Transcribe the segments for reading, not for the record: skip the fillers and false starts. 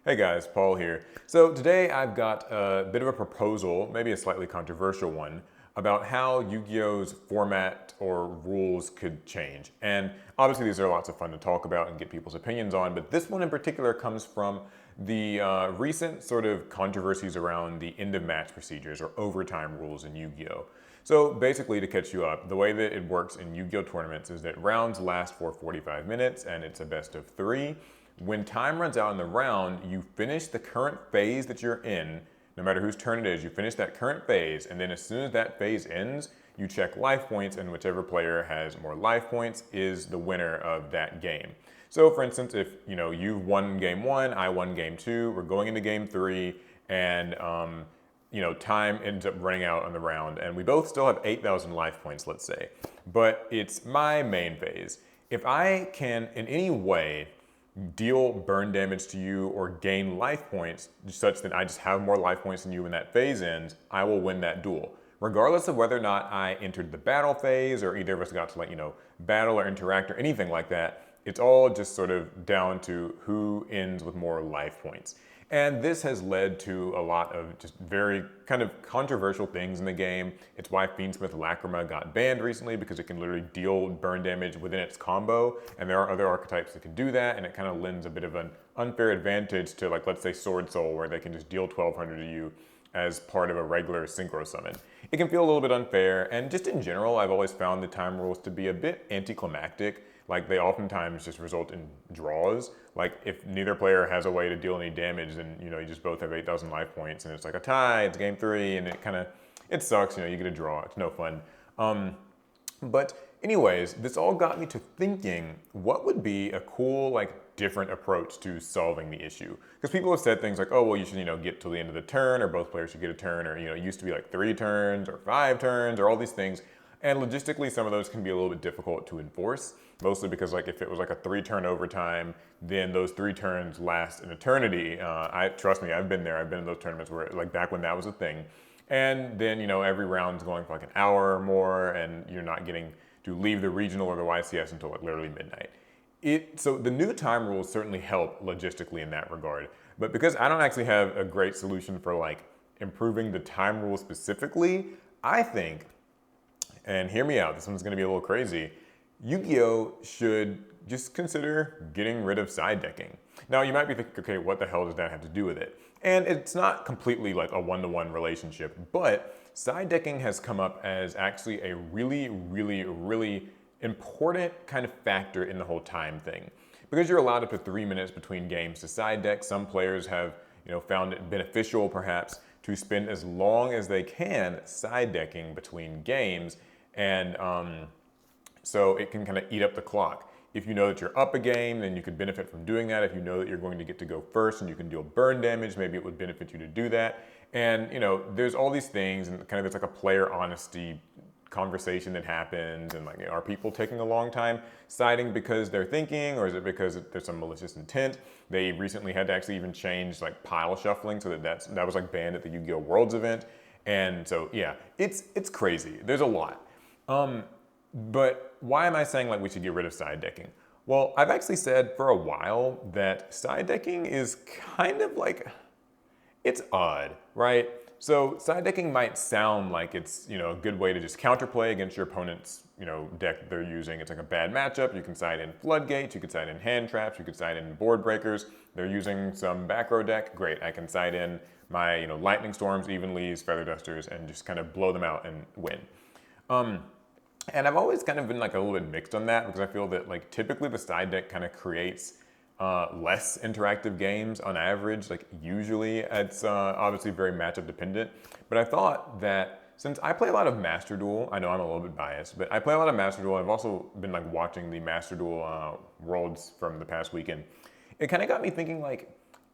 Hey guys, Paul here. So today I've got a bit of a proposal, maybe a slightly controversial one, about how Yu-Gi-Oh's format or rules could change. And obviously these are lots of fun to talk about and get people's opinions on, but this one in particular comes from the recent sort of controversies around the end of match procedures or overtime rules in Yu-Gi-Oh! So basically, to catch you up, the way that it works in Yu-Gi-Oh! Tournaments is that rounds last for 45 minutes and it's a best of three. When time runs out in the round, you finish the current phase that you're in, no matter whose turn it is, you finish that current phase, and then as soon as that phase ends, you check life points, and whichever player has more life points is the winner of that game. So for instance, if you've won game one, I won game two, we're going into game three, and time ends up running out on the round, and we both still have 8,000 life points, let's say. But it's my main phase. If I can, in any way, deal burn damage to you or gain life points such that I just have more life points than you when that phase ends, I will win that duel. Regardless of whether or not I entered the battle phase or either of us got to battle or interact or anything like that, it's all just sort of down to who ends with more life points. And this has led to a lot of just very kind of controversial things in the game. It's why Fiendsmith Lacrima got banned recently, because it can literally deal burn damage within its combo, and there are other archetypes that can do that, and it kind of lends a bit of an unfair advantage to, like, let's say Sword Soul, where they can just deal 1200 to you as part of a regular synchro summon. It can feel a little bit unfair, and just in general, I've always found the time rules to be a bit anticlimactic. Like, they oftentimes just result in draws. Like, if neither player has a way to deal any damage, then you just both have 8,000 life points, and it's like a tie, it's game three, and it sucks, you get a draw, it's no fun. But anyways, this all got me to thinking, what would be a cool, different approach to solving the issue? Because people have said things like, oh, well, you should, get till the end of the turn, or both players should get a turn, or, it used to be like 3 turns, or 5 turns, or all these things. And logistically, some of those can be a little bit difficult to enforce, mostly because if it was like a 3-turn overtime, then those 3 turns last an eternity. Trust me, I've been there. I've been in those tournaments where, back when that was a thing. And then, every round's going for like an hour or more, and you're not getting to leave the regional or the YCS until literally midnight. So the new time rules certainly help logistically in that regard. But because I don't actually have a great solution for improving the time rules specifically, I think, and hear me out, this one's gonna be a little crazy, Yu-Gi-Oh! Should just consider getting rid of side decking. Now you might be thinking, okay, what the hell does that have to do with it? And it's not completely like a one-to-one relationship, but side decking has come up as actually a really, really, really important kind of factor in the whole time thing. Because you're allowed up to 3 minutes between games to side deck, some players have found it beneficial perhaps to spend as long as they can side decking between games, and so it can kind of eat up the clock. If you know that you're up a game, then you could benefit from doing that. If you know that you're going to get to go first and you can deal burn damage, maybe it would benefit you to do that. And there's all these things, and kind of it's like a player honesty conversation that happens, and are people taking a long time siding because they're thinking, or is it because there's some malicious intent? They recently had to actually even change pile shuffling so that was banned at the Yu-Gi-Oh! Worlds event. And so yeah, it's crazy. There's a lot. But why am I saying we should get rid of side decking? Well, I've actually said for a while that side decking is kind of it's odd, right? So side decking might sound like it's a good way to just counterplay against your opponent's deck that they're using. It's like a bad matchup. You can side in floodgates, you could side in hand traps, you could side in board breakers. They're using some back row deck. Great, I can side in my lightning storms, evenleys, feather dusters, and just kind of blow them out and win. And I've always kind of been a little bit mixed on that, because I feel that typically the side deck kind of creates less interactive games on average. Usually it's obviously very matchup dependent, but I thought that since I play a lot of Master Duel, I know I'm a little bit biased, but I play a lot of Master Duel. I've also been watching the Master Duel Worlds from the past weekend. It kind of got me thinking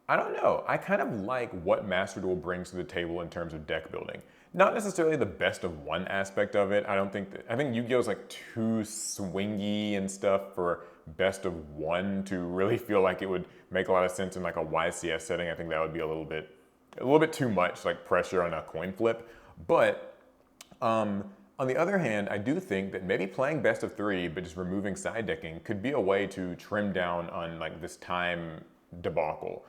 I don't know, I kind of like what Master Duel brings to the table in terms of deck building. Not necessarily the best of one aspect of it. I think Yu-Gi-Oh's too swingy and stuff for best of one to really feel like it would make a lot of sense in a YCS setting. I think that would be a little bit too much pressure on a coin flip. But on the other hand, I do think that maybe playing best of 3 but just removing side decking could be a way to trim down on this time debacle.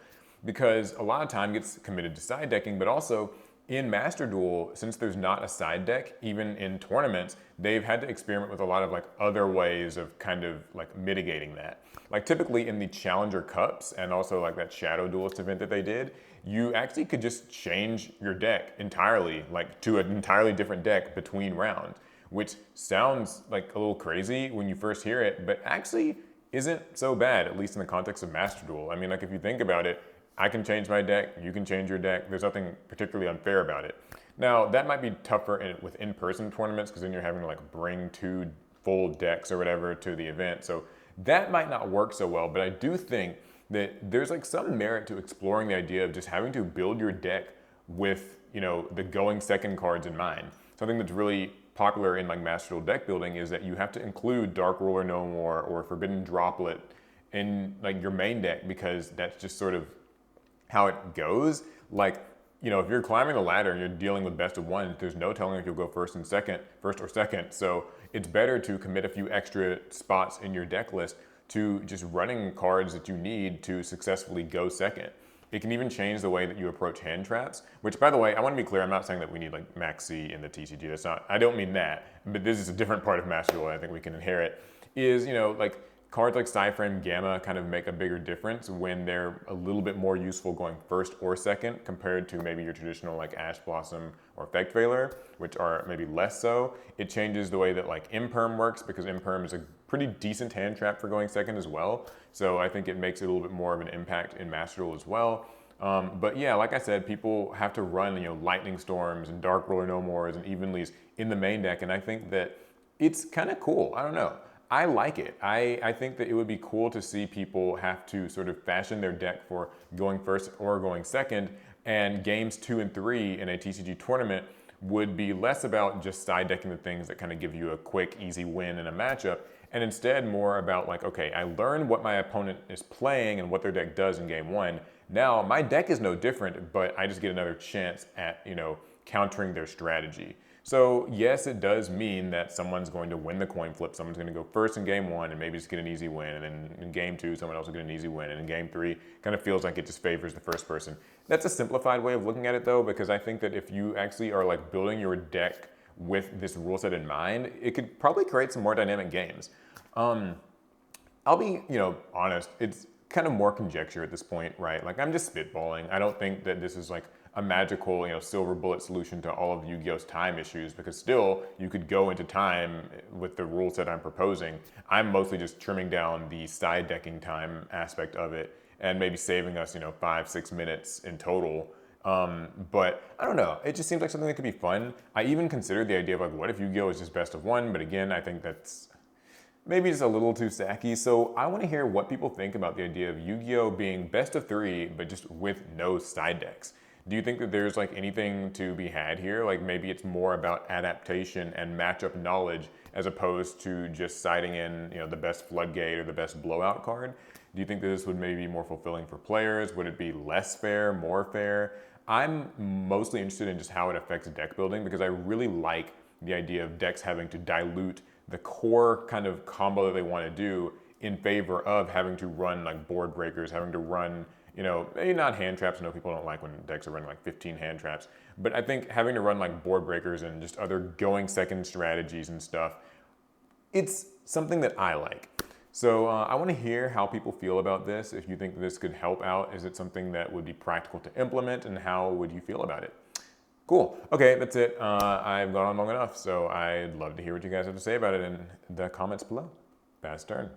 because a lot of time gets committed to side decking, but also in Master Duel, since there's not a side deck, even in tournaments, they've had to experiment with a lot of like other ways of kind of like mitigating that. Like typically in the Challenger Cups and also like that Shadow Duelist event that they did, you actually could just change your deck entirely, like to an entirely different deck between rounds, which sounds like a little crazy when you first hear it, but actually isn't so bad, at least in the context of Master Duel. I mean, like if you think about it, I can change my deck, you can change your deck. There's nothing particularly unfair about it. Now, that might be tougher with in-person tournaments because then you're having to like bring 2 full decks or whatever to the event. So that might not work so well, but I do think that there's like some merit to exploring the idea of just having to build your deck with, you know, the going second cards in mind. Something that's really popular in like Master Duel deck building is that you have to include Dark Ruler No More or Forbidden Droplet in like your main deck because that's just sort of how it goes. Like, you know, if you're climbing the ladder and you're dealing with best of one, there's no telling if you'll go first or second. So it's better to commit a few extra spots in your deck list to just running cards that you need to successfully go second. It can even change the way that you approach hand traps, which by the way, I want to be clear, I'm not saying that we need like Max C in the TCG. That's not, I don't mean that, but this is a different part of Master Duel I think we can inherit, is, you know, like cards like Psyframe Gamma kind of make a bigger difference when they're a little bit more useful going first or second compared to maybe your traditional like Ash Blossom or Effect Veiler, which are maybe less so. It changes the way that like Imperm works because Imperm is a pretty decent hand trap for going second as well. So I think it makes it a little bit more of an impact in Master Duel as well. But yeah, like I said, people have to run, you know, Lightning Storms and Dark Ruler No Mores and Evenlies in the main deck, and I think that it's kind of cool. I don't know. I like it. I think that it would be cool to see people have to sort of fashion their deck for going first or going second, and games 2 and 3 in a TCG tournament would be less about just side decking the things that kind of give you a quick, easy win in a matchup, and instead more about like, okay, I learned what my opponent is playing and what their deck does in game 1. Now my deck is no different, but I just get another chance at, you know, countering their strategy. So yes, it does mean that someone's going to win the coin flip. Someone's going to go first in game 1 and maybe just get an easy win. And then in game 2, someone else will get an easy win. And in game 3, kind of feels like it just favors the first person. That's a simplified way of looking at it though, because I think that if you actually are like building your deck with this rule set in mind, it could probably create some more dynamic games. I'll be, you know, honest, it's kind of more conjecture at this point, right? Like I'm just spitballing. I don't think that this is like a magical, you know, silver bullet solution to all of Yu-Gi-Oh's time issues, because still you could go into time with the rules that I'm proposing. I'm mostly just trimming down the side decking time aspect of it and maybe saving us, you know, 5-6 minutes in total. But I don't know, it just seems like something that could be fun. I even considered the idea of like, what if Yu-Gi-Oh is just best of one? But again, I think that's maybe just a little too sacky. So I want to hear what people think about the idea of Yu-Gi-Oh being best of 3, but just with no side decks. Do you think that there's like anything to be had here? Like maybe it's more about adaptation and matchup knowledge as opposed to just siding in, you know, the best floodgate or the best blowout card. Do you think that this would maybe be more fulfilling for players? Would it be less fair, more fair? I'm mostly interested in just how it affects deck building, because I really like the idea of decks having to dilute the core kind of combo that they want to do in favor of having to run like board breakers, having to run, you know, maybe not hand traps. I know people don't like when decks are running like 15 hand traps, but I think having to run like board breakers and just other going second strategies and stuff, it's something that I like. So I want to hear how people feel about this. If you think this could help out, is it something that would be practical to implement, and how would you feel about it? Cool. Okay, that's it. I've gone on long enough, so I'd love to hear what you guys have to say about it in the comments below. Baz turn.